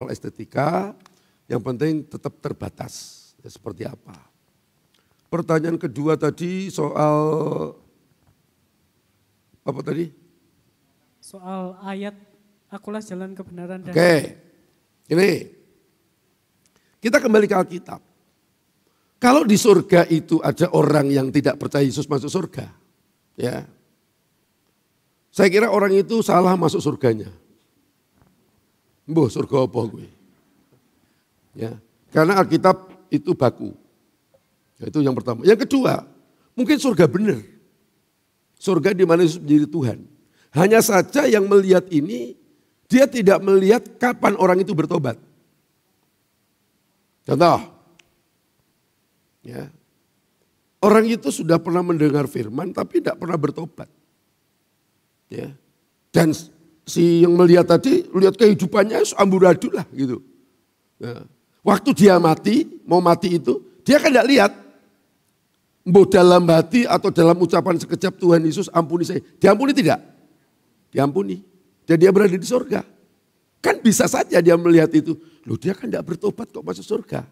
estetika, yang penting tetap terbatas. Ya, seperti apa? Pertanyaan kedua tadi soal apa tadi? Soal ayat, akulah jalan kebenaran dan Oke, ini kita kembali ke Alkitab. Kalau di surga itu ada orang yang tidak percaya Yesus masuk surga, ya, saya kira orang itu salah masuk surganya. Mbah surga apa gue? Ya, karena Alkitab itu baku. Itu yang pertama. Yang kedua, mungkin surga benar. Surga di mana Yesus menjadi Tuhan. Hanya saja yang melihat ini, dia tidak melihat kapan orang itu bertobat. Contoh, ya, orang itu sudah pernah mendengar firman tapi tidak pernah bertobat. Ya. Dan si yang melihat tadi, lihat kehidupannya amburadul lah gitu. Ya. Waktu dia mati, mau mati itu, dia kan tidak lihat. Mbok dalam hati atau dalam ucapan sekejap Tuhan Yesus ampuni saya. Diampuni tidak? Diampuni. Dan dia berada di surga. Kan bisa saja dia melihat itu. Loh dia kan tidak bertobat kok masuk surga.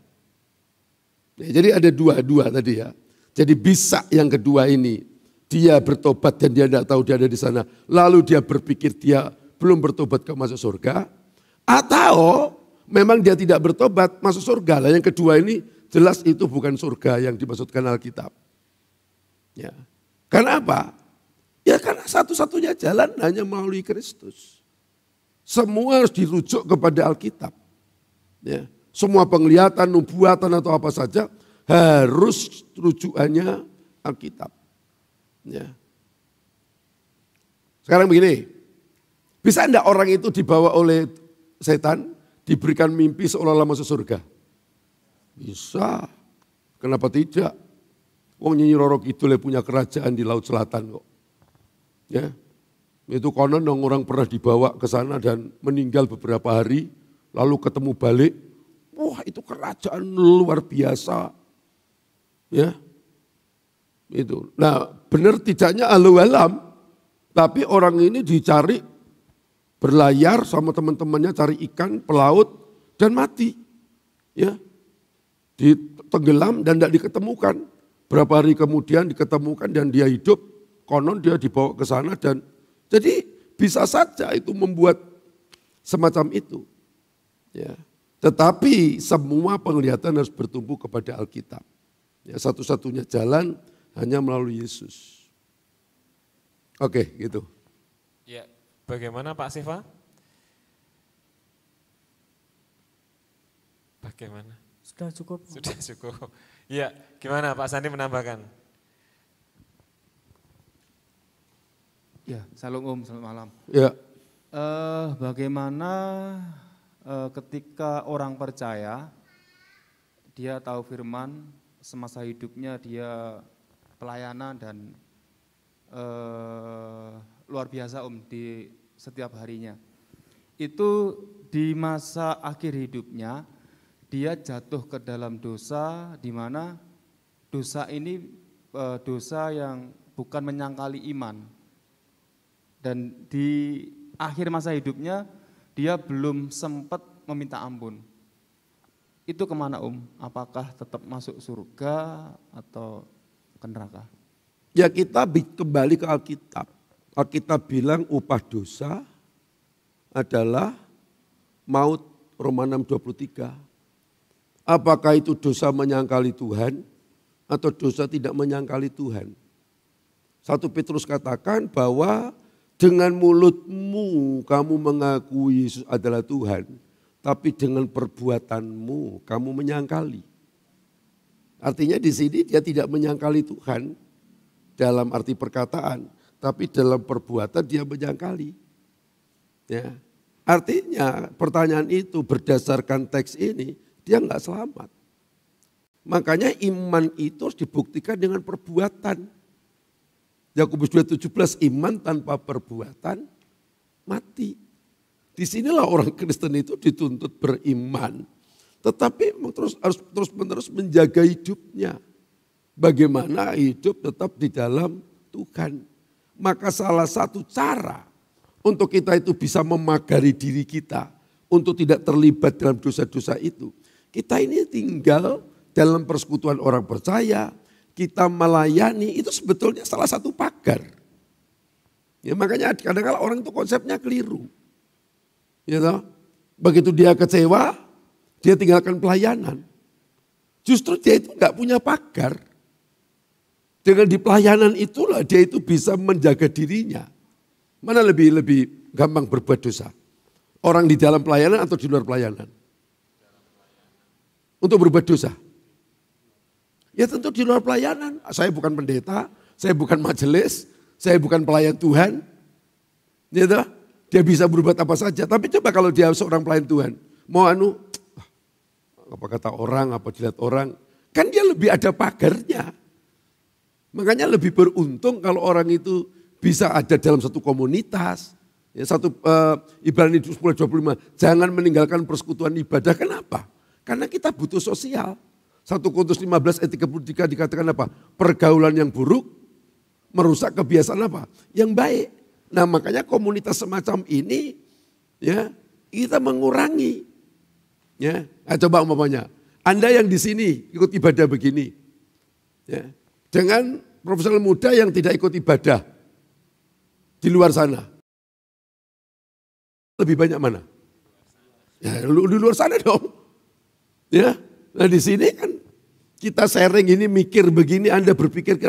Ya, jadi ada dua tadi ya. Jadi bisa yang kedua ini. Dia bertobat dan dia tidak tahu dia ada di sana. Lalu dia berpikir dia belum bertobat kok masuk surga. Atau memang dia tidak bertobat masuk surga. Lah yang kedua ini jelas itu bukan surga yang dimaksudkan Alkitab. Ya. Karena apa? Ya karena satu-satunya jalan hanya melalui Kristus. Semua harus dirujuk kepada Alkitab. Ya. Semua penglihatan, nubuatan atau apa saja harus rujukannya Alkitab. Ya. Sekarang begini, bisa enggak orang itu dibawa oleh setan, diberikan mimpi seolah-olah masuk surga? Bisa, kenapa tidak? Wong Nyi Roro Kidul punya kerajaan di Laut Selatan kok. Ya, itu konon orang pernah dibawa ke sana dan meninggal beberapa hari, lalu ketemu balik. Wah itu kerajaan luar biasa. Ya, itu. Nah benar tidaknya alu alam, tapi orang ini dicari berlayar sama teman-temannya cari ikan, pelaut dan mati. Ya. Ditenggelam dan tidak diketemukan. Berapa hari kemudian diketemukan dan dia hidup, konon dia dibawa ke sana dan jadi bisa saja itu membuat semacam itu. Ya. Tetapi semua penglihatan harus bertumbuh kepada Alkitab. Ya, satu-satunya jalan hanya melalui Yesus. Oke, gitu. Ya, bagaimana Pak Siva? Bagaimana? sudah cukup. Sudah cukup. Iya, gimana Pak Sandi menambahkan? Ya, Shalom selamat malam. Ya. Bagaimana ketika orang percaya, dia tahu firman, semasa hidupnya dia pelayanan dan luar biasa di setiap harinya. Itu di masa akhir hidupnya, dia jatuh ke dalam dosa, di mana dosa ini dosa yang bukan menyangkali iman. Dan di akhir masa hidupnya, dia belum sempat meminta ampun. Itu kemana Apakah tetap masuk surga atau ke neraka? Ya kita kembali ke Alkitab. Alkitab bilang upah dosa adalah maut, Roma 6:23. Apakah itu dosa menyangkali Tuhan atau dosa tidak menyangkali Tuhan? 1 Petrus katakan bahwa dengan mulutmu kamu mengakui Yesus adalah Tuhan, tapi dengan perbuatanmu kamu menyangkali. Artinya di sini dia tidak menyangkali Tuhan dalam arti perkataan, tapi dalam perbuatan dia menyangkali. Ya. Artinya pertanyaan itu berdasarkan teks ini, dia enggak selamat. Makanya iman itu harus dibuktikan dengan perbuatan. Yakobus 2:17, iman tanpa perbuatan mati. Disinilah orang Kristen itu dituntut beriman. Tetapi harus terus-menerus menjaga hidupnya. Bagaimana hidup tetap di dalam Tuhan. Maka salah satu cara untuk kita itu bisa memagari diri kita, untuk tidak terlibat dalam dosa-dosa itu. Kita ini tinggal dalam persekutuan orang percaya, kita melayani, itu sebetulnya salah satu pagar. Ya, makanya kadang-kadang orang itu konsepnya keliru. Ya, toh? Begitu dia kecewa, dia tinggalkan pelayanan. Justru dia itu enggak punya pagar. Dengan di pelayanan itulah dia itu bisa menjaga dirinya. Mana lebih gampang berbuat dosa? Orang di dalam pelayanan atau di luar pelayanan? Untuk berbuat dosa. Ya tentu di luar pelayanan. Saya bukan pendeta, saya bukan majelis, saya bukan pelayan Tuhan. Gitu. Dia bisa berbuat apa saja. Tapi coba kalau dia seorang pelayan Tuhan. Mau apa kata orang, apa dilihat orang. Kan dia lebih ada pagarnya. Makanya lebih beruntung kalau orang itu bisa ada dalam satu komunitas. Ya, Ibrani 10:25, jangan meninggalkan persekutuan ibadah. Kenapa? Karena kita butuh sosial. 1 Korintus 15 ayat 33 dikatakan apa? Pergaulan yang buruk merusak kebiasaan apa? Yang baik. Nah makanya komunitas semacam ini ya kita mengurangi. Ya, coba umpamanya, Anda yang di sini ikut ibadah begini. Ya, dengan profesional muda yang tidak ikut ibadah di luar sana. Lebih banyak mana? Ya, di luar sana dong. Ya, nah di sini kan kita sharing ini mikir begini, Anda berpikir